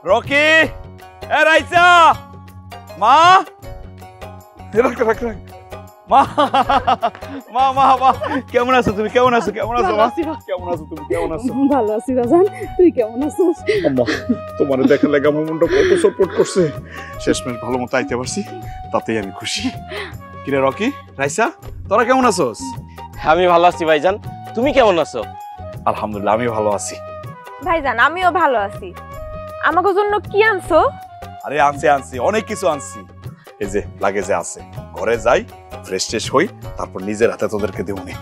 Rocky এ রাইসা মা রাখ রাখ রাখ মা মা মা মা কেমন আছো তুমি কেমন আছো কেমন আছো মা কেমন আছো তুমি কেমন আছো ভালো আছি বাজান তুই কেমন আছিস আম্মা তোমার দেখা লাগে আমার মনটা কত সাপোর্ট করছে শেষমেশ ভালো মতো আইতে পারছি তাতেই আমি খুশি কিরে রকি রাইসা তোরা কেমন আছোস আমি ভালো আছি ভাইজান তুমি কেমন আছো আলহামদুলিল্লাহ আমি ভালো আছি ভাইজান আমিও ভালো আছি আমাকে জন্য কি আনছো আরে আনছি আনছি অনেক কিছু আনছি এই যে লাগে যে আছে ঘরে যাই ফ্রেশ ট্রেশ হই তারপর নিজের হাতে তোদেরকে দেবনি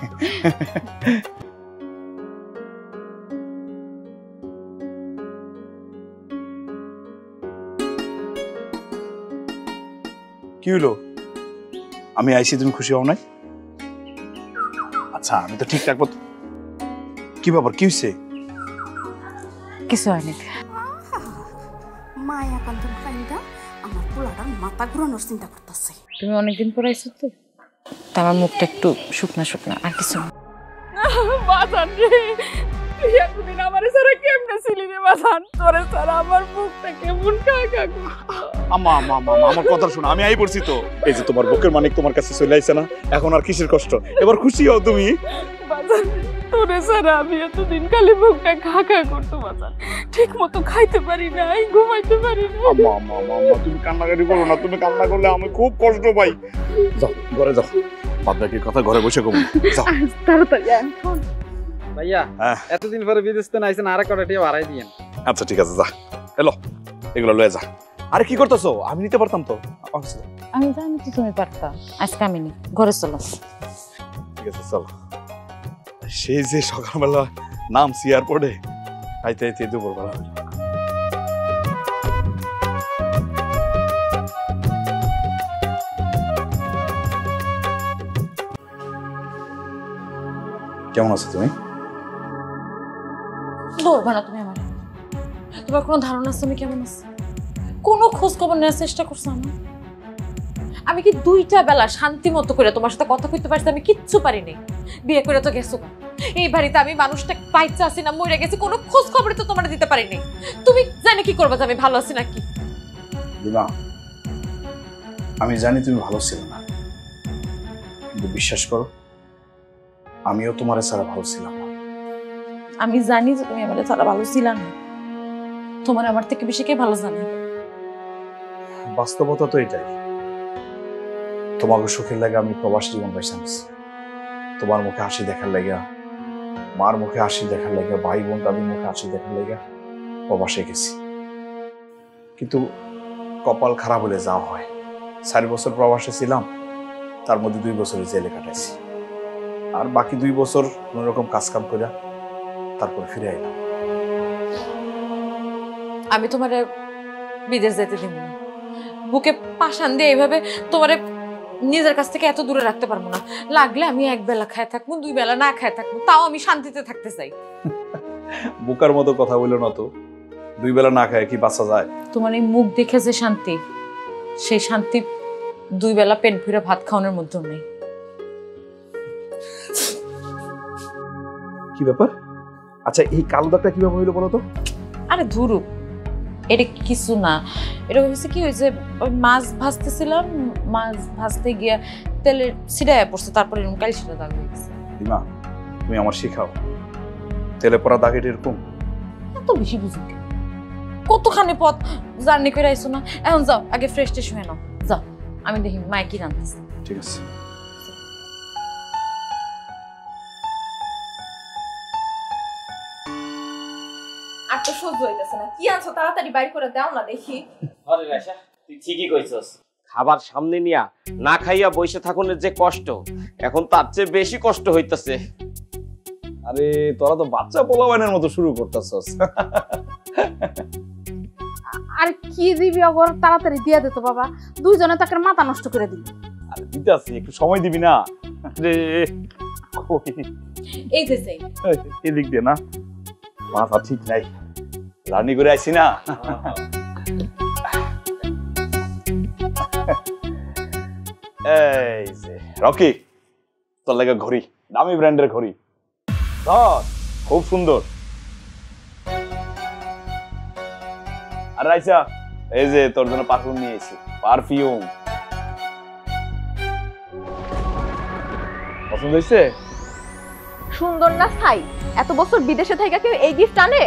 কি হলো আমি আইসি তুমি খুশি হও নাই আচ্ছা আমি তো ঠিক রাখবো কি ব্যাপার কি হয়েছে কিছু হয়নি মায়া কান্দন কাইন্দা আমার পোলাটার মাথা ঘুরানোর চিন্তা করতেছে তুমি অনেকদিন পর আইছো তো তাই আমার মুখটা একটু শুকনা শুকনা আর কিছু না বাজান রে তুই এতদিন আমার সারা কেমনে ছিলি রে বাজান তোরে সারা আমার মুখটা কেমন কাকা আম্মা আম্মা আম্মা আমার কথা শোনো আমি আই পড়ছি তো এই যে তোমার বুকের মানিক তোমার কাছে চলে আইছে না এখন আর কিসের কষ্ট এবার খুশি হও তুমি বাজান তোরে সারা আমি এতদিন খালি মুখটা কাকা করতে বাজান ঠিক মতো খাইতে পারি না ঘুমাইতে পারি না আম্মা আম্মা আম্মা তুমি কান্নাকাটি করো না তুমি কান্না করলে আমি খুব কষ্ট পাই যাও ঘরে যাও বাদ বাকি কথা ঘরে বসে ঘুমো যাও তাড়াতাড়ি ভাইয়া এতদিন পরে বিদেশ থেকে আইছেন আর একটা টিয়া বাড়াই দিয়েন আচ্ছা ঠিক আছে যা এলো এগুলো লয়ে যা আরে কি করতেছো আমি নিতে পারতাম তো আমি জানি তো তুমি পারতা আজকে আমি নি ঘরে চলো ঠিক আছে চলো সেই যে সকালবেলা নামছি এয়ারপোর্টে আইতে আইতে দুপুরবেলা কেমন আছো তুমি ধরবা না তুমি আমার তোমার কোনো ধারণা আছে আমি কেমন আছি কোনো খোঁজ খবর নেওয়ার চেষ্টা করছো আমার আমি কি দুইটা বেলা শান্তি মতো করে তোমার সাথে কথা কইতে পারছি আমি কিচ্ছু পারিনি বিয়ে করে তো গেছো এই বাড়িতে আমি মানুষটা পাইতে আসি না মরে গেছি কোনো খোঁজ খবর তো তোমার দিতে পারিনি তুমি জানি কি করবা যে আমি ভালো আছি নাকি দিমা আমি জানি তুমি ভালো ছিল না কিন্তু বিশ্বাস করো আমিও তোমার ছাড়া ভালো ছিলাম না আমি জানি যে তুমি আমার ছাড়া ভালো ছিল না তোমার আমার থেকে বেশি কে ভালো জানে বাস্তবতা তো এটাই তোমাকে সুখের লাগে আমি প্রবাস জীবন বেছে নিচ্ছি তোমার মুখে হাসি দেখার লাগে মার মুখে হাসি দেখার লাগে ভাই বোন দাদির মুখে হাসি দেখার লাগে প্রবাসে গেছি কিন্তু কপাল খারাপ হলে যাওয়া হয় 4 বছর প্রবাসে ছিলাম তার মধ্যে 2 বছর জেলে কাটাইছি আর বাকি 2 বছর কোন রকম কাজ কাম করে তারপর ফিরে আইলাম আমি তোমারে বিদেশ যেতে দিব না বুকে পাশান দিয়ে এইভাবে তোমারে নিজের কাছ থেকে এত দূরে রাখতে পারবো না লাগলে আমি এক বেলা খায় থাকবো 2 বেলা না খায় থাকবো তাও আমি শান্তিতে থাকতে চাই বুকার মতো কথা বললো না তো 2 বেলা না খায় কি বাঁচা যায় তোমার এই মুখ দেখে যে শান্তি সেই শান্তি 2 বেলা পেট ভরে ভাত খাওয়ানোর মধ্যেও নেই কি ব্যাপার আচ্ছা এই কালো দাগটা কিভাবে হইলো বলো তো আরে ধুরু এটা কিছু না এটা হয়েছে কি হয়েছে ওই মাছ ভাজতেছিলাম মাছ ভাজতে গিয়ে তেলের ছিটায় পড়ছে তারপরে এরকম কালি ছিটা দাগ হয়ে গেছে দিমা তুমি আমার শেখাও তেলে পড়া দাগ এটা এরকম এত বেশি বুঝি কতখানি পথ জার্নি করে আইসো না এখন যাও আগে ফ্রেশ ট্রেশ হয়ে নাও যাও আমি দেখি মায়ে কি রান্তেছে ঠিক আছে আর তো সহ্য হইতেছে না কি আনছো তাড়াতাড়ি বাইর করে দাও না দেখি আরে রাশা তুই ঠিকই কইছস খাবার সামনে নিয়া না খাইয়া বসে থাকুনের যে কষ্ট এখন তার চেয়ে বেশি কষ্ট হইতাছে আরে তোরা তো বাচ্চা পোলাবানের মতো শুরু করতেছস আর কি দিবি অগর তাড়াতাড়ি দিয়া দে তো বাবা দুইজনে তাকে মাথা নষ্ট করে দিল আরে দিতাছি একটু সময় দিবি না রে এই যে সেই এদিক দিয়ে না মাথা ঠিক নাই রানি করে আইছি না এই যে রকি তোর লাগে ঘড়ি দামি ব্র্যান্ডের ঘড়ি খুব সুন্দর আর রাইসা এই যে তোর জন্য পারফিউম নিয়ে এসেছি, পারফিউম পছন্দ হয়েছে? সুন্দর না ছাই? এত বছর বিদেশে থেকে কেউ এই গিফট আনে?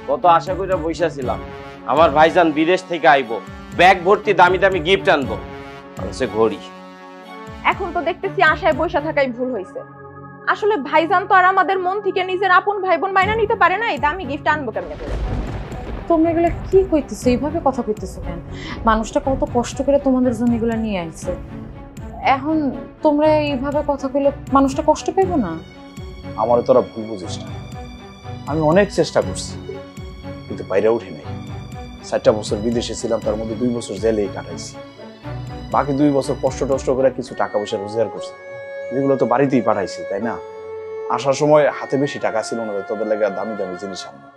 কত আশা করে বসে ছিলাম আমার ভাইজান বিদেশ থেকে আইবো, ব্যাগ ভর্তি দামি দামি গিফট আনবো, আনছে ঘড়ি। এখন তো দেখতেছি আশায় বসে থাকাই ভুল হয়েছে। আসলে ভাইজান তো আর আমাদের মন থেকে নিজের আপন ভাই বোন মাইনা নিতে পারে না, এই দামি গিফট আনবো কেমনে করে? তোমরা এগুলো কি কইতেছো, এইভাবে কথা কইতেছো কেন? মানুষটা কত কষ্ট করে তোমাদের জন্য এগুলো নিয়ে আইছে, এখন তোমরা এইভাবে কথা কইলে মানুষটা কষ্ট পাইবো না? আমারও তোরা ভুল বুঝিস না, আমি অনেক চেষ্টা করছি কিন্তু বাইরে উঠি নাই। 4টা বছর বিদেশে ছিলাম, তার মধ্যে 2 বছর জেলেই কাটাইছি, বাকি 2 বছর কষ্ট টষ্ট করে কিছু টাকা পয়সা রোজগার করছি, যেগুলো তো বাড়িতেই পাঠাইছি, তাই না? আসার সময় হাতে বেশি টাকা ছিল না, তোদের লাগে দামি দামি জিনিস আনবো।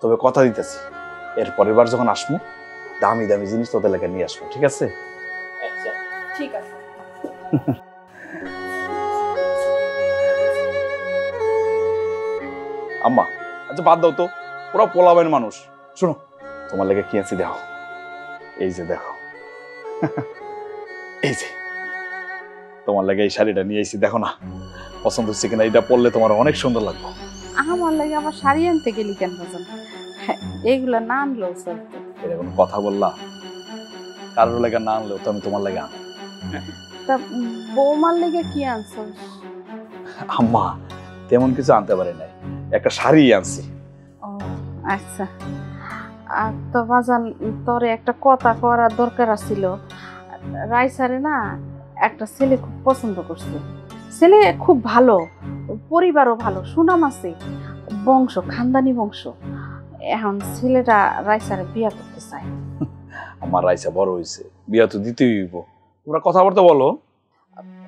তবে কথা দিতেছি, এর পরের বার যখন আসবো দামি দামি জিনিস তোদের লাগে নিয়ে আসবো, ঠিক আছে? আচ্ছা ঠিক আছে। আম্মা আচ্ছা বাদ দাও তো, ওরা পোলাবেন মানুষ। শোনো তোমার লাগে কি আনছি দেখো, এই যে দেখো, এই যে তোমার লাগে এই শাড়িটা নিয়ে এসেছি, দেখো না পছন্দ হচ্ছে কিনা? এটা পরলে তোমার অনেক সুন্দর লাগবে। আমার লাগে আমার শাড়ি আনতে গেলি কেন বাজান? এইগুলা না আনলেও চলতো। এটা কোনো কথা বললা? কারোর লাগে না আনলেও তো আমি তোমার লাগে আন। তা বৌমার লেগে কি আনছো? আম্মা তেমন কিছু আনতে পারি নাই, একটা শাড়ি আনছি। ও আচ্ছা, আর তো বাজান তোরে একটা কথা করার দরকার ছিল। রাইসারে না একটা ছেলে খুব পছন্দ করছে, ছেলে খুব ভালো, পরিবারও ভালো, সুনাম আছে, বংশ খানদানি বংশ। এখন ছেলেটা রাইসারে বিয়া করতে চায়। আমার রাইসা বড় হয়েছে, বিয়া তো দিতেই হইব। তোমরা কথাবার্তা বলো।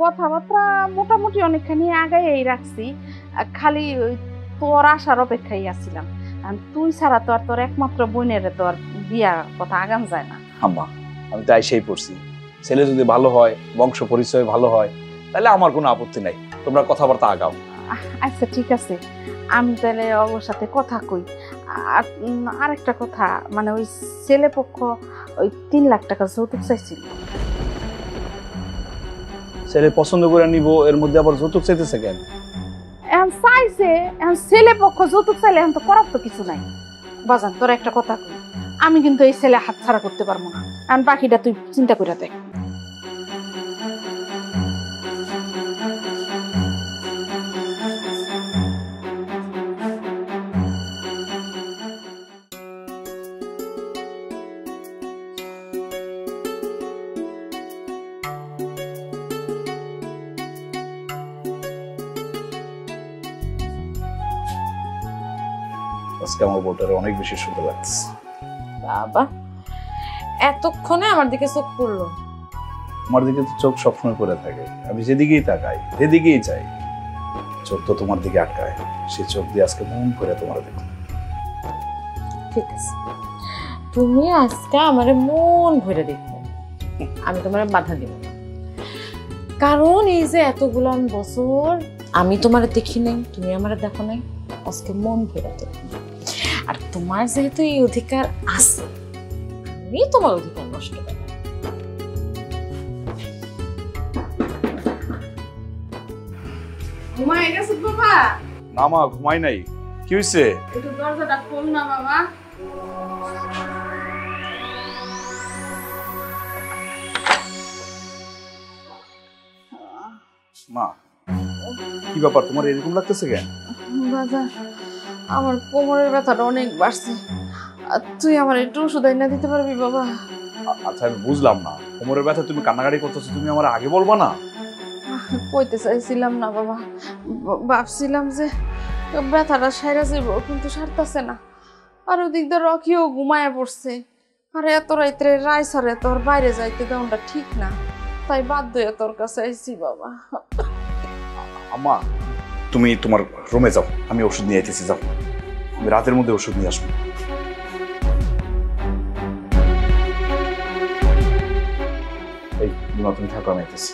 কথাবার্তা মোটামুটি অনেকখানি আগাই রাখছি, খালি ওই তোর আসার অপেক্ষায় আছিলাম। তুই ছাড়া তো আর তোর একমাত্র বোনের তো আর বিয়ার কথা আগাম যায় না। আম্মা আমি তাই সেই পড়ছি, ছেলে যদি ভালো হয়, বংশ পরিচয় ভালো হয়, তাহলে আমার কোনো আপত্তি নাই, তোমরা কথাবার্তা আগাও। আচ্ছা ঠিক আছে, আমি তাহলে ওর সাথে কথা কই। আর আরেকটা কথা, মানে ওই ছেলে পক্ষ ওই 3 লাখ টাকা যৌতুক চাইছিল। ছেলে পছন্দ করে নিব, এর মধ্যে আবার যৌতুক চাইতেছে কেন? এখন চাইছে, এখন ছেলে পক্ষ যৌতুক চাইলে এখন তো করার তো কিছু নাই। বাজান তোর একটা কথা কই, আমি কিন্তু এই ছেলে হাত ছাড়া করতে পারবো না, এখন বাকিটা তুই চিন্তা করে দেখ। আজকে আমার বউটারে অনেক বেশি সুন্দর লাগছে। বাবা এতক্ষণে আমার দিকে চোখ পড়লো। আমার দিকে তো চোখ সবসময় করে থাকে, আমি যেদিকেই তাকাই যেদিকেই যাই চোখ তো তোমার দিকে আটকায়, সে চোখ দিয়ে আজকে মন করে তোমার দেখো। ঠিক আছে, তুমি আজকে আমারে মন ভরে দেখো, আমি তোমার বাধা দিব না, কারণ এই যে এতগুলো বছর আমি তোমার দেখি নাই, তুমি আমার দেখো নাই, আজকে মন ভরে দেখো। আর তোমার যেহেতু এই অধিকার আছে, আমি তোমার অধিকার নষ্ট করব। ঘুমায় গেছে বাবা? না মা ঘুমাই নাই, কি হয়েছে? একটু দরজাটা খোল না বাবা। মা কি ব্যাপার, তোমার এরকম লাগতেছে কেন? বাবা আমার কোমরের ব্যথাটা অনেক বাড়ছে, আর তুই আমার একটু ওষুধ এনে দিতে পারবি বাবা? আচ্ছা আমি বুঝলাম না, কোমরের ব্যথা তুমি কান্নাকাটি করতেছো, তুমি আমার আগে বলবা না? কইতে চাইছিলাম না বাবা, ভাবছিলাম যে ব্যথাটা সাইরা যাইব, কিন্তু সারতাছে না। আর ওদিক দিয়ে রকিও ঘুমায় পড়ছে, আর এত রাইতে রাইসারে তোর বাইরে যাইতে দেওয়াটা ঠিক না, তাই বাধ্য হয়ে তোর কাছে আইছি বাবা। আম্মা তুমি তোমার রুমে যাও, আমি ওষুধ নিয়ে আইতেছি, যাও, আমি রাতের মধ্যে ওষুধ নিয়ে আসবো। এই তুমি থাকো, আমি আইতেছি।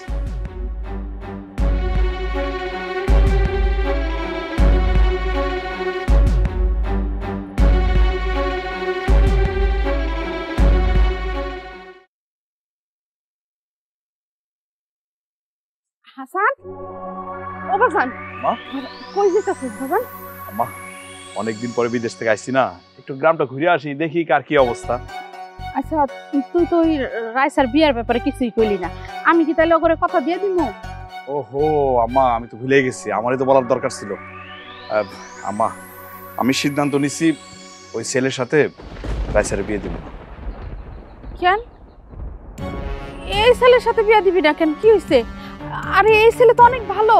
হাসান, ও বাজান মা? কই যেতেছিস বাজান? আম্মা, অনেকদিন পরে বিদেশ থেকে আসছি না, একটু গ্রামটা ঘুরে আসি, দেখি কার কি অবস্থা। আচ্ছা, তুই তো ওই রাইসার বিয়ার ব্যাপারে কিছুই কইলি না, আমি কি তাহলে ওরে কথা দিয়ে দিব? ওহো আম্মা, আমি তো ভুলে গেছি, আমারই তো বলার দরকার ছিল। আম্মা, আমি সিদ্ধান্ত নিছি ওই ছেলের সাথে রাইসারের বিয়ে দিব। কেন এই ছেলের সাথে বিয়ে দিবি না কেন? কি হয়েছে? আরে এই ছেলে তো অনেক ভালো,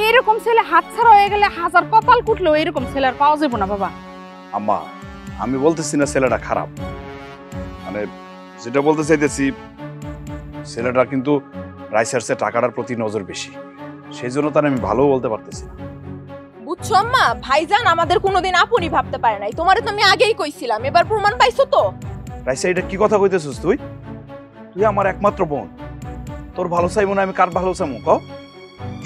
এরকম ছেলে হাতছাড়া হয়ে গেলে হাজার কপাল কুটলেও এরকম ছেলে আর পাওয়া যাবে না বাবা। আম্মা, আমি বলতেছি না ছেলেটা খারাপ, মানে যেটা বলতে চাইতেছি ছেলেটা কিন্তু রাইসার্সে টাকাটার প্রতি নজর বেশি, সেই জন্য তার আমি ভালো বলতে পারতেছি না। বুঝছো আম্মা, ভাইজান আমাদের কোনোদিন আপনই ভাবতে পারে নাই, তোমারে তো আমি আগেই কইছিলাম, এবার প্রমাণ পাইছো তো। রাইসা, এটা কি কথা কইতেছিস তুই? তুই আমার একমাত্র বোন, তোর ভালো চাইবো না আমি কার ভালো চাইবো ক?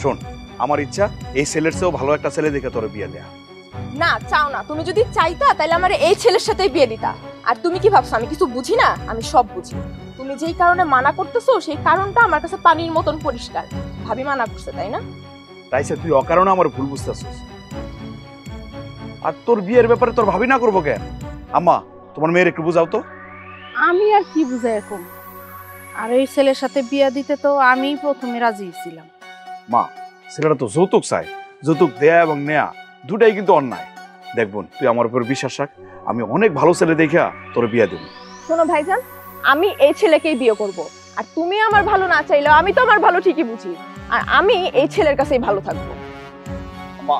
শোন, আমার ইচ্ছা এই ছেলের চেয়েও ভালো একটা ছেলে দেখে তোর বিয়ে দেয়া। না চাও না, তুমি যদি চাইতা তাহলে আমার এই ছেলের সাথেই বিয়ে দিতা। আর তুমি কি ভাবছো আমি কিছু বুঝি না? আমি সব বুঝি। তুমি যেই কারণে মানা করতেছো সেই কারণটা আমার কাছে পানির মতন পরিষ্কার। ভাবি মানা করছে, তাই না? রাইসা, তুই অকারণে আমার ভুল বুঝতেছিস। আর তোর বিয়ের ব্যাপারে তোর ভাবি না করবো কেন? আম্মা, তোমার মেয়ের একটু বুঝাও তো। আমি আর কি বুঝাই এখন? আর এই ছেলের সাথে বিয়ে দিতে তো আমি প্রথমে রাজি ছিলাম। মা, ছেলেটা তো যৌতুক চায়, যৌতুক দেয়া এবং নেয়া দুটাই কিন্তু অন্যায়। দেখবুন, তুই আমার উপর বিশ্বাস রাখ, আমি অনেক ভালো ছেলে দেখা তোর বিয়ে দেব। শোনো ভাইজান, আমি এই ছেলেকেই বিয়ে করব। আর তুমি আমার ভালো না চাইলেও আমি তো আমার ভালো ঠিকই বুঝি, আর আমি এই ছেলের কাছেই ভালো থাকবো। মা,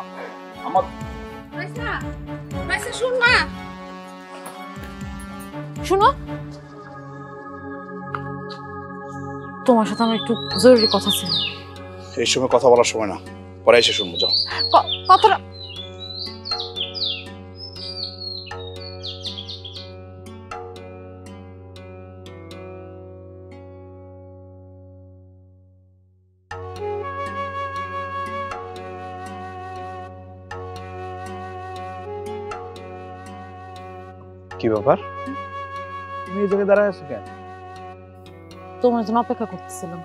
আমার শুন না, শুনো, তোমার সাথে আমার একটু জরুরি কথা ছিল। এই সময় কথা বলার সময় না, পরে এসে শুনবো, যাও। কথাটা কি ব্যাপার? তুমি এই জায়গায় দাঁড়ায় আছো কেন? তোমার জন্য অপেক্ষা করতেছিলাম।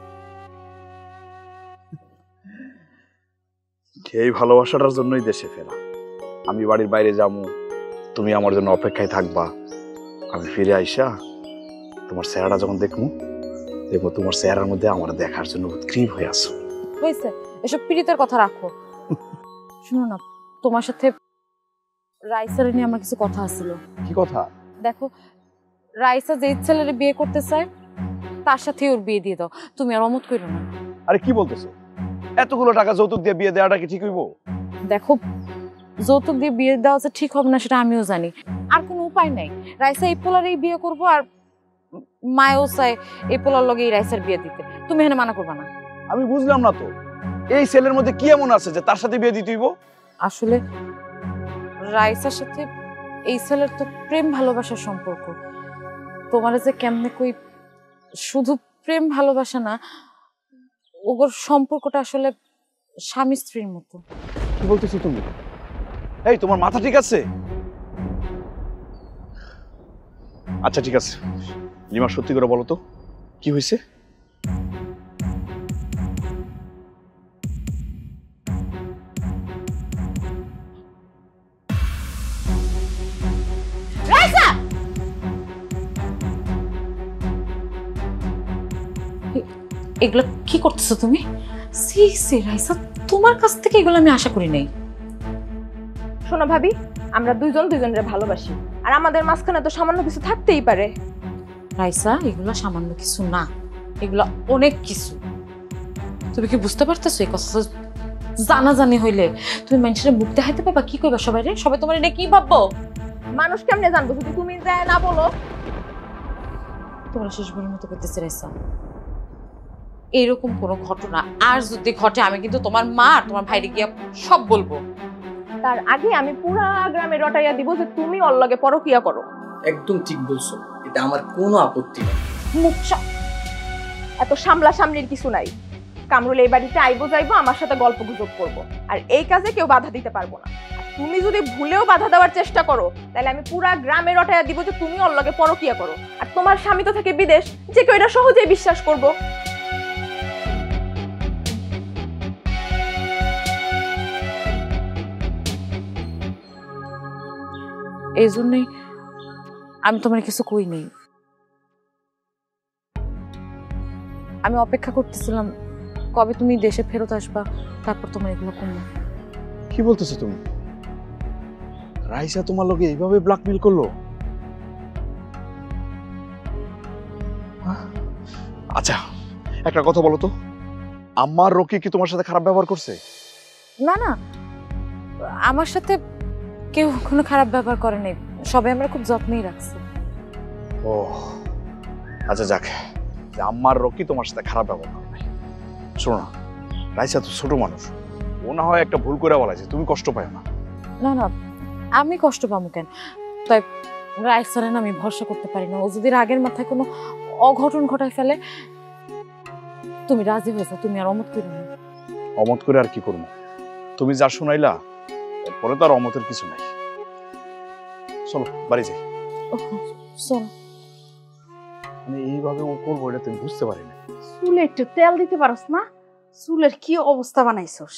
এই ভালোবাসাটার জন্যই দেশে ফেরা। আমি বাড়ির বাইরে যাবো, তুমি আমার জন্য অপেক্ষায় থাকবা। আমি ফিরে আইসা তোমার চেহারা যখন দেখবো তোমার চেহারার মধ্যে আমার দেখার জন্য উৎগ্রীব হয়ে আছো। হয়েছে, এসব পীড়িতের কথা রাখো। শুনো না, তোমার সাথে রাইসার নিয়ে আমার কিছু কথা আছিল। কি কথা? দেখো, রাইসা যে ছেলের বিয়ে করতে চায় তার সাথে ওর বিয়ে দিয়ে দাও, তুমি আর অমত করো না। আরে কি বলতেছো? এতগুলো টাকা যৌতুক দিয়ে বিয়ে দেওয়াটা কি ঠিক হইব? দেখো, যৌতুক দিয়ে বিয়ে দেওয়া যে ঠিক হবে না সেটা আমিও জানি, আর কোনো উপায় নাই। রাইসা এই পোলারেই বিয়ে করবো, আর মায়ও চায় এই পোলার লগে এই রাইসার বিয়ে দিতে, তুমি এখানে মানা করবা না। আমি বুঝলাম না তো, এই ছেলের মধ্যে কি এমন আছে যে তার সাথে বিয়ে দিতে হইব? আসলে রাইসার সাথে এই ছেলের তো প্রেম ভালোবাসার সম্পর্ক। তোমার যে কেমনে কই, শুধু প্রেম ভালোবাসা না, ওর সম্পর্কটা আসলে স্বামী স্ত্রীর মতো। কি বলতেছো তুমি? এই, তোমার মাথা ঠিক আছে? আচ্ছা ঠিক আছে, লিমা সত্যি করে বলো তো কি হয়েছে? এগুলো কি করতেছো তুমি? সি সি রাইসা, তোমার কাছ থেকে এগুলো আমি আশা করি নাই। শোনো ভাবি, আমরা দুইজন দুইজনের ভালোবাসি, আর আমাদের মাঝখানে তো সামান্য কিছু থাকতেই পারে। রাইসা, এগুলো সামান্য কিছু না, এগুলো অনেক কিছু। তুমি কি বুঝতে পারতেছো? এই কথা জানাজানি হইলে তুমি মানুষের মুখ দেখাইতে পারবা? কি করবা সবাই রে? সবাই তোমার এটা কি ভাববো? মানুষ কেমনে জানবো যদি তুমি যায় না বলো? তোমরা শেষবারের মতো করতেছি রাইসা, এরকম কোনো ঘটনা আর যদি ঘটে আমি কিন্তু তোমার মা আর তোমার ভাইরে গিয়া সব বলবো। তার আগে আমি পুরা গ্রামে রটাইয়া দিব যে তুমি ওর লগে পরকিয়া করো। একদম ঠিক বলছো, এটা আমার কোনো আপত্তি নেই। মুখ এত সামলা সামলির কিছু নাই। কামরুল এই বাড়িতে আইবো যাইবো, আমার সাথে গল্প গুজব করবো, আর এই কাজে কেউ বাধা দিতে পারবো না। আর তুমি যদি ভুলেও বাধা দেওয়ার চেষ্টা করো তাহলে আমি পুরা গ্রামে রটাইয়া দিব যে তুমি ওর লগে পরকিয়া করো। আর তোমার স্বামী তো থাকে বিদেশ, যে কেউ এটা সহজেই বিশ্বাস করবো। এই জন্যই আমি তোমার কিছু কই নেই। আমি অপেক্ষা করতেছিলাম কবে তুমি দেশে ফেরত আসবা, তারপর তোমার এগুলো করলাম। কি বলতেছো তুমি? রাইসা তোমার লগে এইভাবে ব্ল্যাকমেল করলো? আচ্ছা একটা কথা বলো তো, আমার রকি কি তোমার সাথে খারাপ ব্যবহার করছে? না না, আমার সাথে কেউ কোনো খারাপ ব্যবহার করে নাই, সবাই আমরা খুব যত্নেই রাখছি। ও আচ্ছা যাক, যে আমার রকি তোমার সাথে খারাপ ব্যবহার করে নাই। শোনো না, রাইসা তো ছোট মানুষ, ও না হয় একটা ভুল করে বলেছে, তুমি কষ্ট পাও না। না না, আমি কষ্ট পাবো কেন? তাই রাইসারেন আমি ভরসা করতে পারি না, ও যদি রাগের মাথায় কোনো অঘটন ঘটায় ফেলে। তুমি রাজি হয়েছো, তুমি আর অমত করো না। অমত করে আর কি করবো? তুমি যা শুনাইলা এরপরে তো আর অমতের কিছু নাই। চলো বাড়ি যাই। চল। মানে এইভাবে ও করবো এটা তুমি বুঝতে পারি না। চুলে একটু তেল দিতে পারস না? চুলের কি অবস্থা বানাইছস?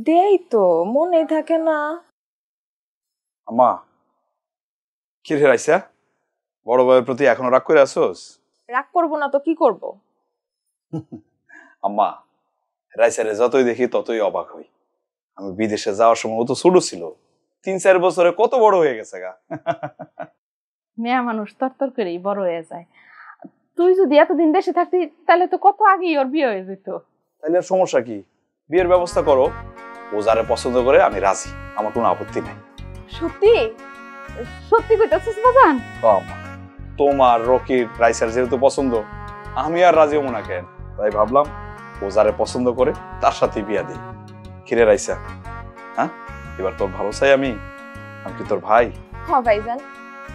দেই তো, মনে থাকে না। আম্মা কি রে রাইসা, বড় ভাইয়ের প্রতি এখনো রাগ করে আসোস? রাগ করবো না তো কি করব? আম্মা রাইসারে যতই দেখি ততই অবাক হই। আমি বিদেশে যাওয়ার সময় ও তো ছোট ছিল, 3-4 বছরে কত বড় হয়ে গেছে গা। মেয়া মানুষ তরতর করেই বড় হয়ে যায়। তুই যদি এতদিন দেশে থাকতি তাহলে তো কত আগেই ওর বিয়ে হয়ে যেত। তাহলে আর সমস্যা কি? বিয়ের ব্যবস্থা করো, ও যারে পছন্দ করে আমি রাজি, আমার কোনো আপত্তি নাই। সত্যি সত্যি কইতাছিস বাজান? আম্মা তোমার রকির রাইসার যেহেতু পছন্দ, আমি আর রাজি হবো না কেন? তাই ভাবলাম ও যারে পছন্দ করে তার সাথে বিয়া দিই। কিরে রাইসা, হ্যাঁ এবার তোর ভালো চাই আমি কি তোর ভাই? হ ভাইজান,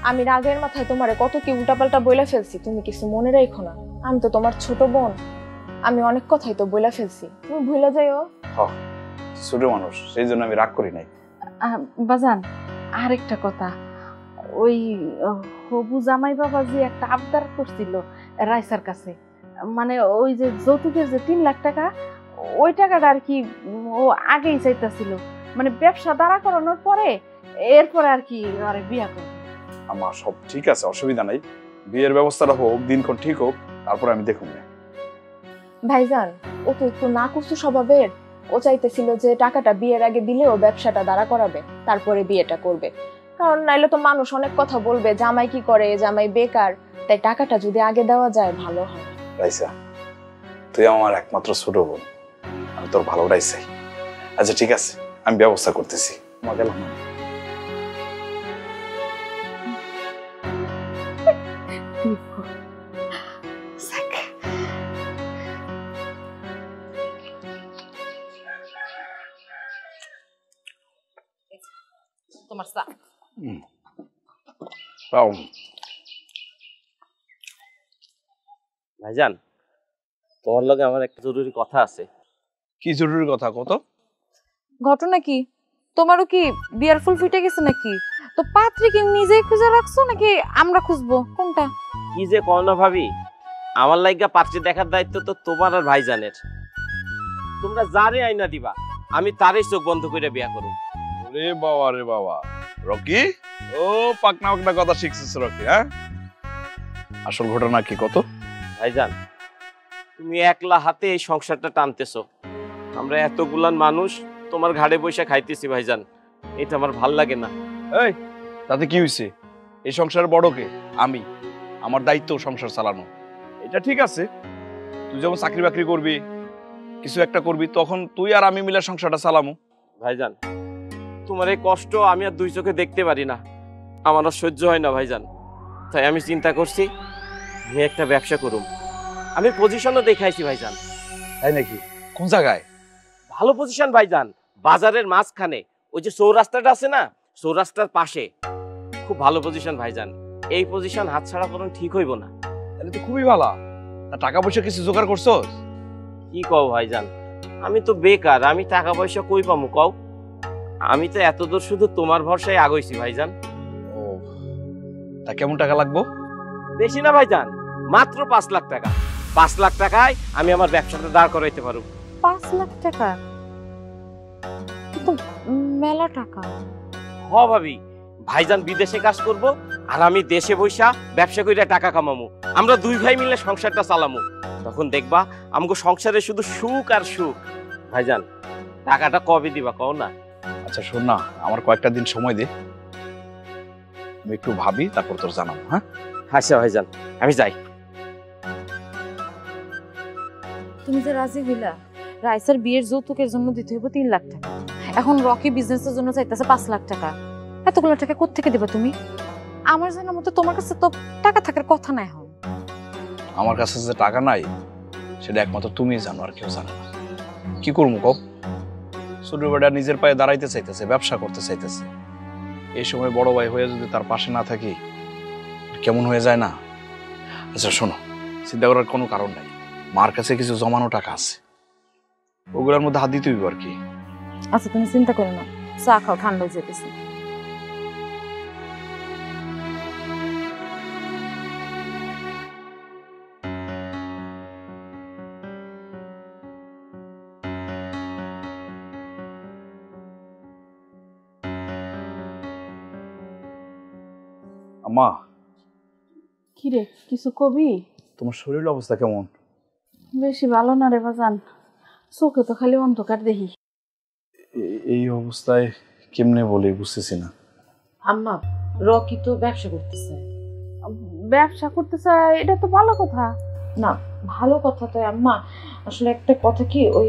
আমি রাগের মাথায় তোমারে কত কি উল্টাপাল্টা বইলা ফেলছি, তুমি কিছু মনে রাখো না। আমি তো তোমার ছোট বোন, আমি অনেক কথাই তো বইলা ফেলছি, তুমি ভুলে যাইও। ছোট মানুষ, সেই জন্য আমি রাগ করি নাই। বাজান আরেকটা কথা, ওই হবু জামাই বাবা যে একটা আবদার করছিল রাইসার কাছে, মানে ওই যে যৌতুকের যে 3 লাখ টাকা, ওই টাকাটা আর কি ও আগেই চাইতেছিল, মানে ব্যবসা দাঁড়া করানোর পরে এরপরে আর কি আরে বিয়া করবে। আমার সব ঠিক আছে, অসুবিধা নাই, বিয়ের ব্যবস্থাটা হোক, দিনক্ষণ ঠিক হোক, তারপরে আমি দেখুন না। ভাইজান ও তো একটু নাকুচু স্বভাবের, ও চাইতেছিল যে টাকাটা বিয়ের আগে দিলে ও ব্যবসাটা দাঁড়া করাবে, তারপরে বিয়েটা করবে। কারণ নাইলে তো মানুষ অনেক কথা বলবে, জামাই কি করে, জামাই বেকার, তাই টাকাটা যদি আগে দেওয়া যায় ভালো হয়। রাইসা তুই আমার একমাত্র ছোট বোন, আমি তোর ভালোটাই চাই। আচ্ছা ঠিক আছে, আমি ব্যবস্থা করতেছি, মা গেলাম। তোমার চা। ভাইজান তোমার লগে আমার একটা জরুরি কথা আছে। কি জরুরি কথা কত? ঘটনা কি? তোমারও কি বিয়ার ফুল ফুটে গেছে নাকি? তো পাত্রী কি নিজেই খুঁজে রাখছো নাকি আমরা খুঁজবো? কোনটা? কি যে কও না ভাবি, আমার লাইগা পাত্রী দেখার দায়িত্ব তো তোমার আর ভাইজানের। তোমরা যারে আইনা দিবা আমি তারই চোখ বন্ধ করে বিয়া করব। রে বাবা রে বাবা, রকি ও পাকনা পাকনা কথা শিখছিস রকি, হ্যাঁ? আসল ঘটনা কি কত? ভাইজান তুমি একলা হাতে এই সংসারটা টানতেছো, আমরা এতগুলান মানুষ তোমার ঘাড়ে বসে খাইতেছি ভাইজান, এটা আমার ভাল লাগে না। এই তাতে কি হইছে? এই সংসারের বড় কে? আমি, আমার দায়িত্ব সংসার চালানো। এটা ঠিক আছে, তুই যখন চাকরি বাকরি করবি, কিছু একটা করবি, তখন তুই আর আমি মিলে সংসারটা চালামু। ভাইজান তোমার এই কষ্ট আমি আর 2 চোখে দেখতে পারি না, আমার আর সহ্য হয় না ভাইজান। তাই আমি চিন্তা করছি আমি একটা ব্যবসা করুম। আমি পজিশনও দেখাইছি ভাইজান। তাই নাকি? কোন জায়গায়? ভালো পজিশন ভাইজান, বাজারের মাঝখানে, ওই যে চৌরাস্তাটা আছে না, চৌরাস্তার পাশে, খুব ভালো পজিশন ভাইজান। এই পজিশন হাতছাড়া করুন ঠিক হইব না। তাহলে তো খুবই ভালো। টাকা পয়সা কিছু জোগাড় করছস? কি কও ভাইজান, আমি তো বেকার, আমি টাকা পয়সা কই পামু কও? আমি তো এতদূর শুধু তোমার ভরসায় আগইছি ভাইজান। ও তা কেমন টাকা লাগবো? বেশি না ভাইজান, মাত্র 5 লাখ টাকা। 5 লাখ টাকায় আমি আমার ব্যবসাটা দাঁড় করাইতে পারব। 5 লাখ টাকা? কিন্তু মেলা টাকা। হ ভাবি, ভাইজান বিদেশে কাজ করব আর আমি দেশে বইসা ব্যবসা কইরা টাকা কামামু। আমরা দুই ভাই মিলে সংসারটা চালামু। তখন দেখবা আমগো সংসারে শুধু সুখ আর সুখ। ভাইজান টাকাটা কবে দিবা কও না? আচ্ছা শোন না, আমার কয়েকটা দিন সময় দে, আমি একটু ভাবি, তারপর তোর জানাবো। হ্যাঁ আচ্ছা ভাইজান, আমি যাই। তুমি যে রাজি হইলা রাইসার বিয়ের যৌতুকের জন্য দিতে হইব 3 লাখ টাকা, এখন রকি বিজনেসের জন্য চাইতেছে 5 লাখ টাকা। এতগুলো টাকা কোত্থেকে দিবা তুমি? আমার জানার মতো তোমার কাছে তো টাকা থাকার কথা নাই। এখন আমার কাছে যে টাকা নাই সেটা একমাত্র তুমিই জানো, আর কেউ জানে না। কি করবো কও? ছোট বেটা নিজের পায়ে দাঁড়াইতে চাইতেছে, ব্যবসা করতে চাইতেছে। এই সময় বড় ভাই হয়ে যদি তার পাশে না থাকি কেমন হয়ে যায় না? আচ্ছা শোনো, চিন্তা করার কোনো কারণ নাই। মার কাছে কিছু জমানো টাকা আছে, ওগুলোর মধ্যে হাত দিতে হইব আর কি। আচ্ছা তুমি চিন্তা করো না, চা খাও, ঠান্ডা হয়ে যেতেছে। আম্মা, কি রে, কিছু কবি? তোমার শরীর অবস্থা কেমন? বেশি ভালো না রে বাজান, চোখে তো খালি অন্ধকার দেখি। এই অবস্থায় কেমনে বলি বুঝতেছি না। আম্মা, রকি তো ব্যবসা করতেছে। ব্যবসা করতে চায়, এটা তো ভালো কথা। না, ভালো কথা তো আম্মা। আসলে একটা কথা কি, ওই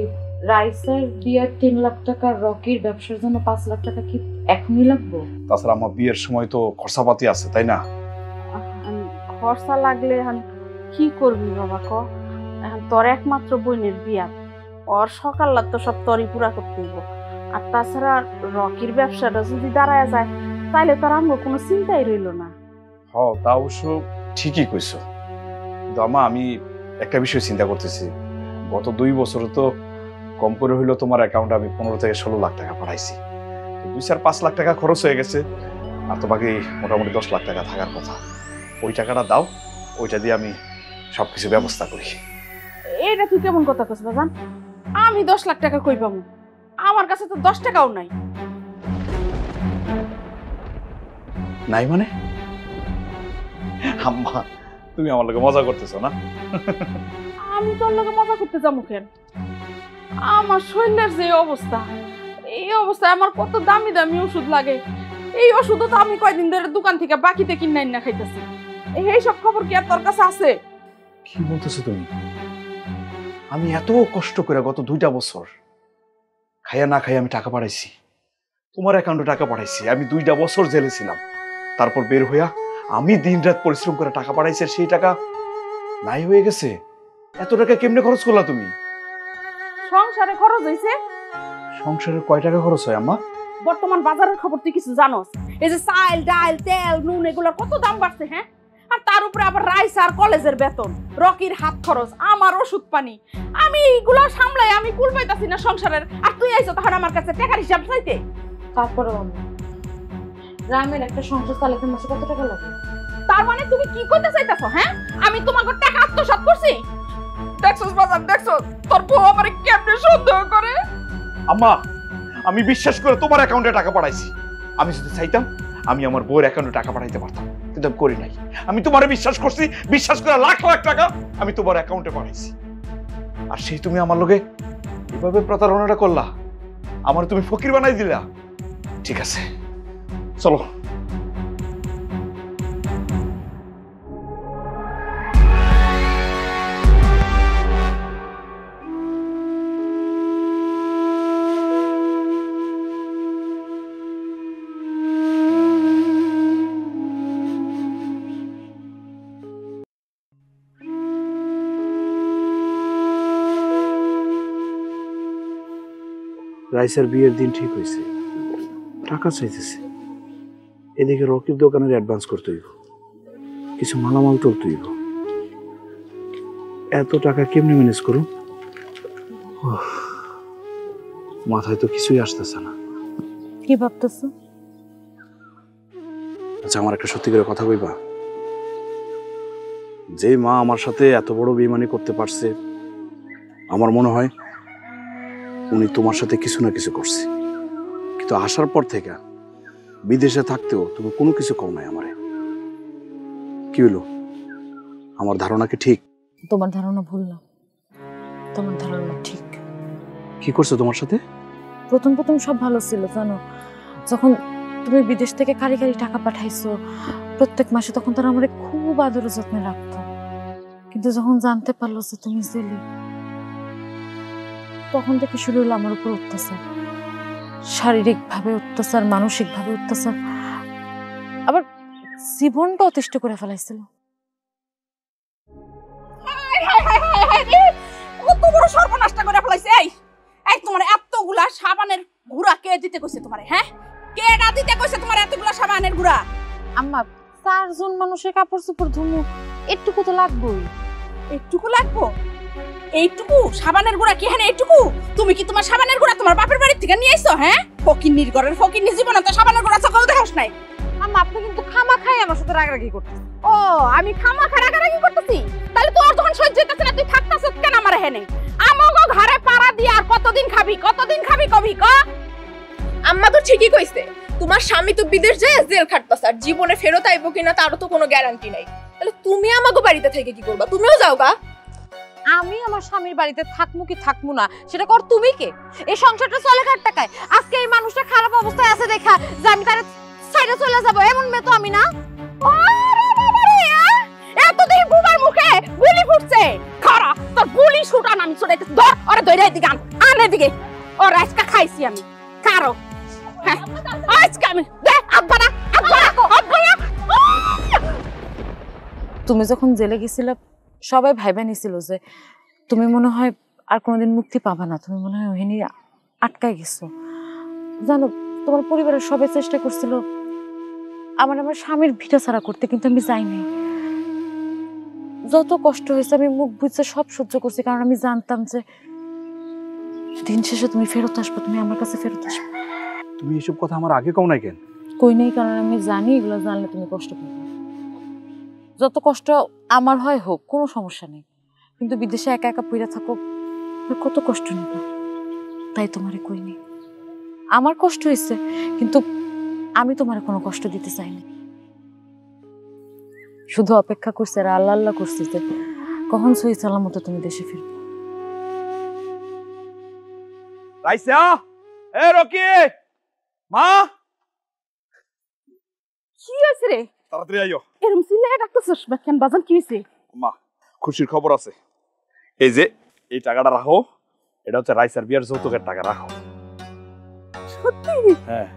রাইসার বিয়ার 3 লাখ টাকা, রকির ব্যবসার জন্য 5 লাখ টাকা কি এখনই লাগবে? তাছাড়া আমার বিয়ের সময় তো খরচাপাতি আছে, তাই না? খরচা লাগলে এখন কি করবি বাবা ক? এখন তোর একমাত্র বোনের বিয়া, ওর সকাল তো সব তরি পুরা করতে হইব। আর তাছাড়া রকির ব্যবসাটা যদি দাঁড়ায় যায় তাহলে তোর আমার কোনো চিন্তাই রইল না। হ, তা অবশ্য ঠিকই কইছো, কিন্তু আমা আমি একটা বিষয় চিন্তা করতেছি। গত 2 বছরে তো কম করে হইলো তোমার অ্যাকাউন্টে আমি 15 থেকে 16 লাখ টাকা পাঠাইছি। 2-4-5 লাখ টাকা খরচ হয়ে গেছে, আর তো বাকি মোটামুটি 10 লাখ টাকা থাকার কথা। ওই টাকাটা দাও, ওইটা দিয়ে আমি সবকিছু ব্যবস্থা করি। এটা তুই কেমন কথা কস বাজান? আমি 10 লাখ টাকা কই পাবো? আমার কাছে তো 10 টাকাও নাই। নাই মানে? আম্মা, তুমি আমার লগে মজা করতেছো না? আমি তোর লগে মজা করতে যাবো কেন? আমার শরীরের যে অবস্থা, এই অবস্থায় আমার কত দামি দামি ওষুধ লাগে। এই ওষুধও তো আমি কয়দিন ধরে দোকান থেকে বাকিতে কিনে না খাইতেছি। এই সব খবর কি আর তোর কাছে আছে? কি বলতেছো তুমি? আমি এত কষ্ট করে গত 2টা বছর খাইয়া না খাইয়া আমি টাকা পাঠাইছি, তোমার অ্যাকাউন্টে টাকা পাঠাইছি। আমি 2টা বছর জেলে ছিলাম, তারপর বের হইয়া আমি দিনরাত পরিশ্রম করে টাকা পাঠাইছি, আর সেই টাকা নাই হয়ে গেছে। এত টাকা কেমনে খরচ করলা তুমি? সংসারে খরচ হইছে। সংসারে কয় টাকা খরচ হয় আম্মা? বর্তমান বাজারের খবর তুই কিছু জানোস? এই যে চাল, ডাল, তেল, নুন এগুলোর কত দাম বাড়ছে, হ্যাঁ? আর তার উপরে আবার রাইস আর কলেজের বেতন, রকির হাত খরচ, আমার ওষুধ পানি, আমি এইগুলো সামলাই আমি কুল পাইতাছি না সংসারের। আর তুই আইছো তখন আমার কাছে টাকার হিসাব চাইতে। তারপরে গ্রামের একটা সংসার চালাতে মাসে কত টাকা লাগে? তার মানে তুমি কি করতে চাইতাছো? হ্যাঁ, আমি তোমাকে টাকা আত্মসাৎ করছি? দেখছস বাজার, দেখছস তোর বউ আমারে কেমনে সন্দেহ করে। আম্মা, আমি বিশ্বাস করে তোমার অ্যাকাউন্টে টাকা পাঠাইছি। আমি যদি চাইতাম আমি আমার বউয়ের অ্যাকাউন্টে টাকা পাঠাইতে পারতাম, কিন্তু আমি করি নাই। আমি তোমারে বিশ্বাস করছি, বিশ্বাস করে লাখ লাখ টাকা আমি তোমার অ্যাকাউন্টে পাঠাইছি। আর সেই তুমি আমার লগে এভাবে প্রতারণাটা করলা, আমার তুমি ফকির বানাই দিলা। ঠিক আছে, চলো। রাইসার বিয়ের দিন ঠিক হয়েছে, টাকা চাইতেছে। এদিকে রকির দোকানের অ্যাডভান্স করতে হইব, কিছু মালামাল তুলতে হইব। এত টাকা কেমনে ম্যানেজ করুন? মাথায় তো কিছুই আসতেছে না। কি ভাবতেছো? আচ্ছা, আমার একটা সত্যি করে কথা কইবা? যে মা আমার সাথে এত বড় বেইমানি করতে পারছে, আমার মনে হয় উনি তোমার সাথে কিছু না কিছু করছে। কিন্তু আসার পর থেকে বিদেশে থাকতেও তুমি কোনো কিছু কও নাই আমারে। কি হলো, আমার ধারণা কি ঠিক? তোমার ধারণা ভুল না, তোমার ধারণা ঠিক। কি করছো তোমার সাথে? প্রথম প্রথম সব ভালো ছিল জানো, যখন তুমি বিদেশ থেকে কারি কারি টাকা পাঠাইছো প্রত্যেক মাসে, তখন তারা আমার খুব আদর যত্নে রাখতো। কিন্তু যখন জানতে পারলো যে তুমি জেলে, তখন থেকে শুরু হলো আমার উপর অত্যাচার, শারীরিক ভাবে অত্যাচার, মানসিক ভাবে অত্যাচার, আবার জীবনটা অতিষ্ঠ করে ফেলাইছিল। কত বড় সর্বনাশটা করে ফেলাইছে! এই এই তোমার এতগুলা সাবানের গুঁড়া কে দিতে কইছে তোমারে? হ্যাঁ, কে না দিতে কইছে তোমার এতগুলা সাবানের গুঁড়া? আম্মা, 4 জন মানুষের কাপড় চোপড় ধুমু, একটুকু তো লাগবেই। এইটুকু লাগবো? এইটুকু সাবানের গুঁড়া কি? হ্যাঁ, এইটুকু? তুমি কি তোমার সাবানের গুঁড়া তোমার বাপের বাড়ি থেকে নিয়ে আইছো? হ্যাঁ, ফকিন্নির ঘরের ফকিন্নি জীবনে তো সাবানের গুঁড়া চোখেও দেখাস নাই। আম্মা, আপনি কিন্তু খামাখাই আমার সাথে রাগারাগি করতেছেন। ও, আমি খামাখা রাগারাগি করতেছি? তাহলে তোর যখন সহ্য হইতেছে না, তুই থাকতাছ কেন আমার হেনে? আমাগো ঘরে পাড়া দিয়ে আর কতদিন খাবি, কতদিন খাবি কবি ক? আম্মা তো ঠিকই কইছে, তোমার স্বামী তো বিদেশ যায় জেল খাটতাছে, আর জীবনে ফেরত আইবো কিনা তারও তো কোনো গ্যারান্টি নাই। তাহলে তুমি আমাগো বাড়িতে থেকে কি করবা? তুমিও যাও গা। আমি আমার স্বামীর বাড়িতে থাকমু কি থাকমু না সেটা কর তুমি কে? এই সংসারটা চলে কার টাকায়? আজকে এই মানুষটা খারাপ অবস্থায় আছে দেখা যে আমি তার সাইডে চলে যাব, এমন মেয়ে তো আমি না। এতদিন বুবার মুখে গুলি ফুটছে, খারা তোর গুলি শুটান আমি ছড়াইতে ধর, আরে ধরে এদিকে আন, আন এদিকে। ওর আজকে খাইছি আমি কারো, হ্যাঁ আজকে আমি দে আব্বা না, আব্বা না, আব্বা না। তুমি যখন জেলে গেছিলে সবাই ভাইবা নিছিল যে তুমি মনে হয় আর কোনোদিন মুক্তি পাবা না, তুমি মনে হয় ওখানে আটকায় গেছো। জানো, তোমার পরিবারের সবাই চেষ্টা করছিল আমার স্বামীর ভিটা ছাড়া করতে, কিন্তু আমি যাইনি। যত কষ্ট হয়েছে আমি মুখ বুঝে সব সহ্য করছি, কারণ আমি জানতাম যে দিন শেষে তুমি ফেরত আসবো, তুমি আমার কাছে ফেরত আসবে। তুমি এসব কথা আমার আগে কও নাই কেন? কই নেই, কারণ আমি জানি এগুলো জানলে তুমি কষ্ট পাবে। যত কষ্ট আমার হয় হোক, কোনো সমস্যা নেই, কিন্তু বিদেশে একা একা পইরা থাকো, কত কষ্ট নিব, তাই তোমারে কই নেই। আমার কষ্ট হয়েছে, কিন্তু আমি তোমার কোনো কষ্ট দিতে চাইনি। শুধু অপেক্ষা করছি আর আল্লাহ আল্লাহ করছি যে কখন সহি সালামত তুমি দেশে ফিরবে। রাইসা, এ রকি, মা, কি হয়েছে রে? তাড়াতাড়ি আইও। এরম সিলে ডাকতেছস কেন? বাজান কি হয়েছে? মা, খুশির খবর আছে। এই যে এই টাকাটা রাখো, এটা হচ্ছে রাইসার বিয়ার যৌতুকের টাকা, রাখো। সত্যি? হ্যাঁ।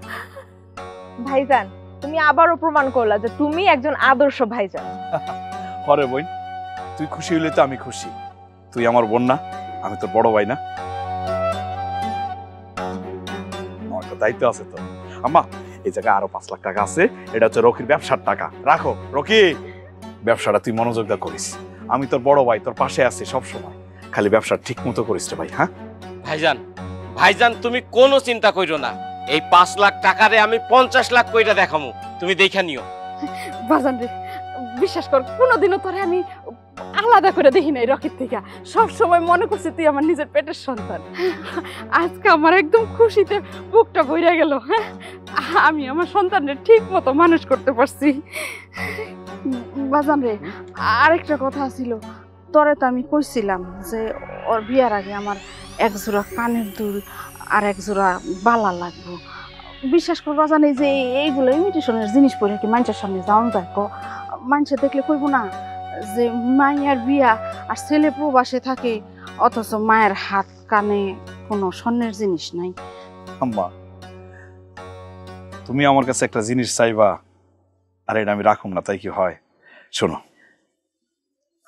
ভাইজান, তুমি আবারও প্রমাণ করলা যে তুমি একজন আদর্শ ভাইজান। হরে বোন, তুই খুশি হইলে তো আমি খুশি। তুই আমার বোন না, আমি তোর বড় ভাই না? আমার তো দায়িত্ব আছে তো। আম্মা, এই জায়গায় আরো 5 লাখ টাকা আছে, এটা হচ্ছে রকির ব্যবসার টাকা, রাখো। রকি, ব্যবসাটা তুই মনোযোগ দা করিস। আমি তোর বড় ভাই, তোর পাশে আছি সব সময়, খালি ব্যবসা ঠিক মতো করিস রে ভাই। হ্যাঁ ভাইজান, ভাইজান তুমি কোনো চিন্তা কইরো না, এই 5 লাখ টাকারে আমি 50 লাখ কইরা দেখামু, তুমি দেখা নিও। বাজান রে, বিশ্বাস কর, কোনোদিনও তোরে আমি আলাদা করে দেখি নাই রকির থেকে। সব সময় মনে করছি তুই আমার নিজের পেটের সন্তান। আজকে আমার একদম খুশিতে বুকটা ভরে গেল। হ্যাঁ, আমি আমার সন্তানের ঠিক মতো মানুষ করতে পারছি। বাজান রে, আরেকটা কথা ছিল, তোরে তো আমি কইছিলাম যে ওর বিয়ার আগে আমার 1 জোড়া কানের দুল আর 1 জোড়া বালা লাগবো। বিশ্বাস কর বাজান, এই যে এইগুলো ইমিটেশনের জিনিস পরে কি মানুষের সামনে যাওয়া যায়? মানুষে দেখলে কইব না যে মায়ের বিয়া আর ছেলে প্রবাসে থাকে, অথচ মায়ের হাত কানে কোনো স্বর্ণের জিনিস নাই। আম্মা, তুমি আমার কাছে একটা জিনিস চাইবা আর এটা আমি রাখুম না, তাই কি হয়? শোনো,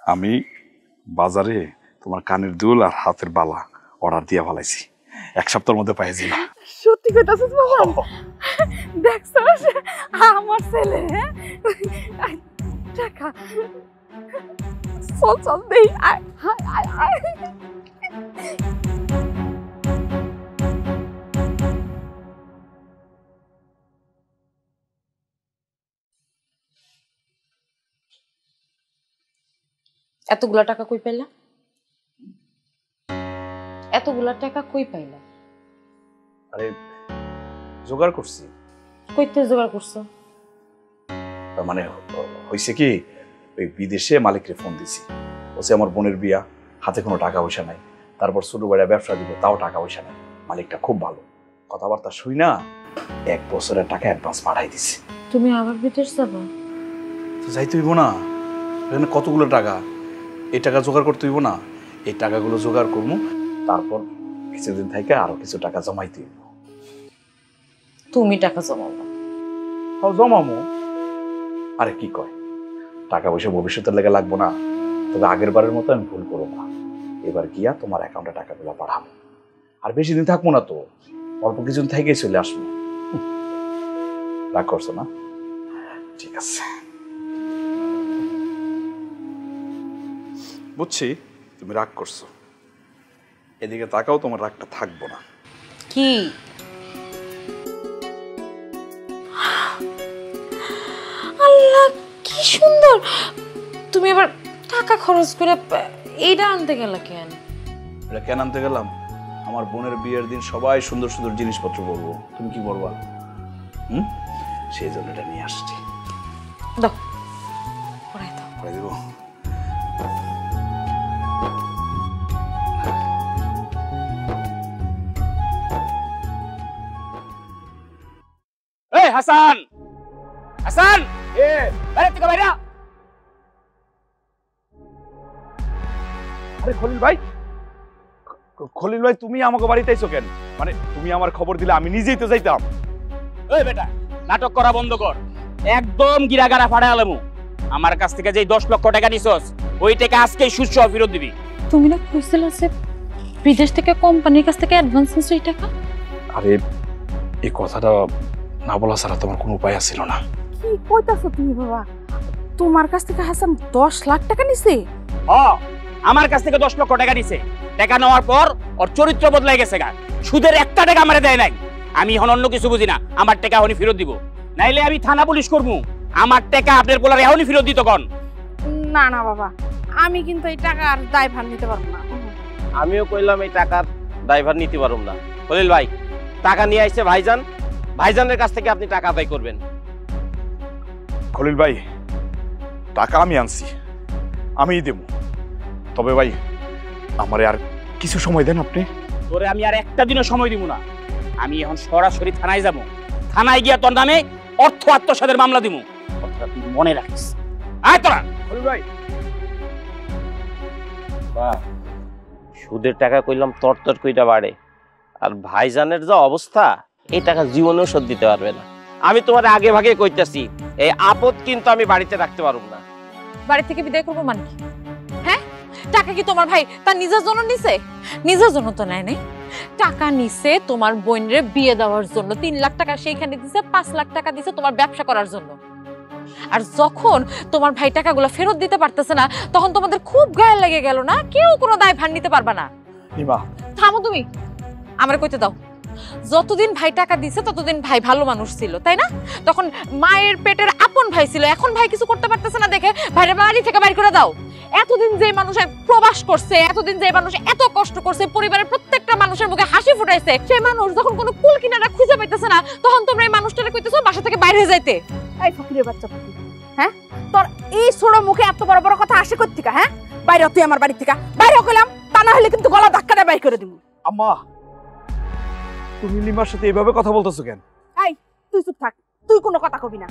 আমি বাজারে তোমার কানের দুল আর হাতের বালা অর্ডার দিয়া ফেলাইছি, 1 সপ্তাহের মধ্যে পাই যাবা। সত্যি কইতাছিস বাবা? দেখছস আমার ছেলে? টাকা চল চল দেই, আয় আয় আয়। এতগুলা টাকা কই পাইলা? এতগুলা টাকা কই পাইলা? আরে জোগাড় করছি। কইতে জোগাড় করছো? মানে হয়েছে কি, ওই বিদেশে মালিকরে ফোন দিছি, বলছে আমার বোনের বিয়া, হাতে কোনো টাকা পয়সা নাই, তারপর ছোট বেড়া ব্যবসা দিব, তাও টাকা পয়সা নাই। মালিকটা খুব ভালো, কথাবার্তা শুই না 1 বছরের টাকা অ্যাডভান্স পাঠাই দিছি। তুমি আবার বিদেশ যাবা? তো যাইতে হইব না, এখানে কতগুলো টাকা, এই টাকা জোগাড় করতে হইব না, এই টাকাগুলো জোগাড় করবো, তারপর কিছুদিন থেকে আরো কিছু টাকা জমাইতে হইব। তুমি টাকা জমাবো? জমামো। আরে কি কয়, টাকা পয়সা ভবিষ্যতের লেগে লাগবো না, তবে আগের বারের মতো আমি ভুল করবো না, এবার গিয়া তোমার অ্যাকাউন্টে টাকাগুলো পাঠাবো। আর বেশি দিন থাকবো না তো, অল্প কিছুদিন থেকে চলে আসবো। রাগ করছো না? ঠিক আছে, বুঝছি তুমি রাগ করছো, এদিকে তাকাও, তোমার রাগটা থাকবো না। কি আল্লাহ, কি সুন্দর! তুমি আবার টাকা খরচ করে এইটা আনতে গেলা কেন? এটা কেন আনতে গেলাম? আমার বোনের বিয়ের দিন সবাই সুন্দর সুন্দর জিনিসপত্র বলবো, তুমি কি বলবা? সেই জন্য এটা নিয়ে আসছি। দাও, পড়াই দাও। পড়াই দেবো? এই হাসান, হাসান, বাইরে থেকে বাইরে। আরে খলিল ভাই, খলিল ভাই তুমি আমাকে বাড়িতে আইছো কেন? মানে তুমি আমার খবর দিলে আমি নিজেই তো যাইতাম। ওই বেটা, নাটক করা বন্ধ কর, একদম গিরাগারা ফাড়া আলামু। আমার কাছ থেকে যে 10 লক্ষ টাকা নিছস, ওই টাকা আজকেই সুস্থ ফেরত দিবি। তুমি না কইছিলা যে বিদেশ থেকে কোম্পানির কাছ থেকে অ্যাডভান্স নিছো এই টাকা? আরে এই কথাটা না বলা ছাড়া তোমার কোনো উপায় ছিল না। কি কইতাছো তুমি বাবা? তোমার কাছ থেকে হাসান 10 লাখ টাকা নিছে? হ্যাঁ, আমার কাছ থেকে 10 লক্ষ টাকা নিছে। টাকা নেওয়ার পর ওর চরিত্র বদলাই গেছে গা, সুদের একটা টাকা আমারে দেয় নাই। আমি এখন অন্য কিছু বুঝি না, আমার টাকা এখনই ফেরত দিব, নাইলে আমি থানা পুলিশ করবো। আমার টাকা আপনার বলার এখনই ফেরত দিত কোন? না না বাবা, আমি কিন্তু এই টাকার দায়ভার নিতে পারবো না। আমিও কইলাম এই টাকার ড্রাইভার নিতে পারুম না। খলিল ভাই, টাকা নিয়ে আইছে ভাইজান, ভাইজানের কাছ থেকে আপনি টাকা আদায় করবেন। খলিল ভাই, টাকা আমি আনছি, আমিই দেব, তবে ভাই আমারে আর কিছু সময় দেন আপনি। তোরে আমি আর একটা দিনও সময় দিব না, আমি এখন সরাসরি থানায় যাব। থানায় গিয়া তোর নামে অর্থ আত্মসাতের মামলা দিব, কথাটা তুই মনে রাখিস। আয় তোরা। খলিল ভাই, বাহ, সুদের টাকা কইলাম তরতর কইটা বাড়ে, আর ভাইজানের যা অবস্থা, এই টাকা জীবনেও শোধ দিতে পারবে না। আমি তোমার আগে ভাগে কইতাছি, এই আপদ কিন্তু আমি বাড়িতে রাখতে পারবো না। বাড়ি থেকে বিদায় করবো মানে কি? হ্যাঁ, টাকা কি তোমার ভাই তার নিজের জন্য নিছে? নিজের জন্য তো নেয় নাই, টাকা নিছে তোমার বোনের বিয়ে দেওয়ার জন্য। 3 লাখ টাকা সেইখানে দিছে, 5 লাখ টাকা দিছে তোমার ব্যবসা করার জন্য। আর যখন তোমার ভাই টাকাগুলো ফেরত দিতে পারতেছে না, তখন তোমাদের খুব গায়ে লেগে গেল না? কেউ কোনো দায় ভার নিতে পারবা না। ইমা থামো তুমি, আমার কইতে দাও। যতদিন ভাই টাকা দিছে ততদিন ভাই ভালো মানুষ ছিল, তাই না? তখন মায়ের পেটের আপন ভাই ছিল, এখন ভাই কিছু করতে পারতেছে না দেখে ভাইরে বাড়ি থেকে বাইর করে দাও। এতদিন যে মানুষ প্রবাস করছে, এতদিন যে মানুষ এত কষ্ট করছে, পরিবারের প্রত্যেকটা মানুষের মুখে হাসি ফুটাইছে, সেই মানুষ যখন কোনো কুল কিনারা খুঁজে পাইতেছে না, তখন তোমরা এই মানুষটারে কইতেছো বাসা থেকে বাইরে হয়ে যাইতে। এই ফকিরের বাচ্চা ফকির, হ্যাঁ তোর এই ছোট মুখে এত বড় বড় কথা আসে কই থেকে? হ্যাঁ, বাইরে তুই আমার বাড়ি থেকে বাইরে কইলাম, তা না হলে কিন্তু গলা ধাক্কা দিয়ে বাইর করে দিব। আম্মা, তুমি লিমার সাথে এইভাবে কথা বলতেছো কেন? এই তুই চুপ থাক, তুই কোনো কথা কবি না।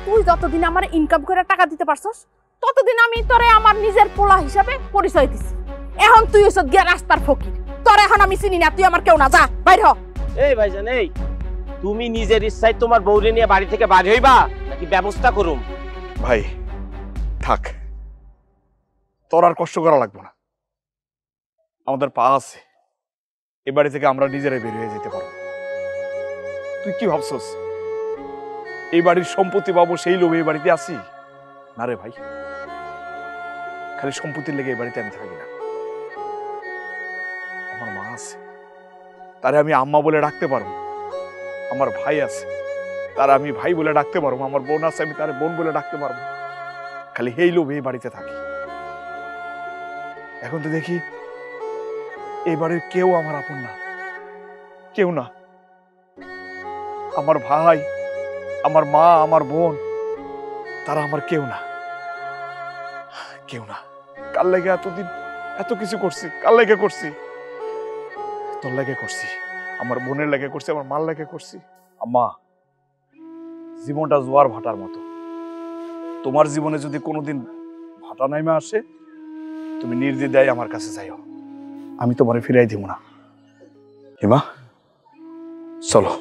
তুই যতদিন আমার ইনকাম করে টাকা দিতে পারছস, ততদিন আমি তোরে আমার নিজের পোলা হিসাবে পরিচয় দিছি। এখন তুই হইছ গিয়া রাস্তার ফকির, তোর এখন আমি চিনি না, তুই আমার কেউ না, যা বাইরে হ। এই ভাইজান, এই তুমি নিজের ইচ্ছায় তোমার বউরে নিয়ে বাড়ি থেকে বাড়ি হইবা নাকি ব্যবস্থা করুম? ভাই থাক, তোর আর কষ্ট করা লাগবে না, আমাদের পা আছে, এ বাড়ি থেকে আমরা নিজেরাই বের হয়ে যেতে পারবো। তুই কি ভাবছস এই বাড়ির সম্পত্তি পাবো সেই লোভে এই বাড়িতে আসি? না রে ভাই, খালি সম্পত্তির লেগে এই বাড়িতে আমি থাকি না। আমার মা আছে, তারে আমি আম্মা বলে ডাকতে পারবো। আমার ভাই আছে, তারা আমি ভাই বলে ডাকতে পারবো। আমার বোন আছে, আমি তারে বোন বলে ডাকতে পারবো। খালি এই লোভে এই বাড়িতে থাকি। এখন তো দেখি এই বাড়ির কেউ আমার আপন না, কেউ না। আমার ভাই, আমার মা, আমার বোন, তারা আমার কেউ না, কেউ না। কার লেগে এতদিন এত কিছু করছি? কার লেগে করছি? তোর লেগে করছি, আমার বোনের লেগে করছি, আমার মার লেগে করছি। আম্মা, জীবনটা জোয়ার ভাটার মতো। তোমার জীবনে যদি কোনোদিন ভাটা নাইমা আসে, তুমি নির্দ্বিধায় আমার কাছে যাইও, আমি তোমারে ফিরাই দিব না। হিমা, চলো।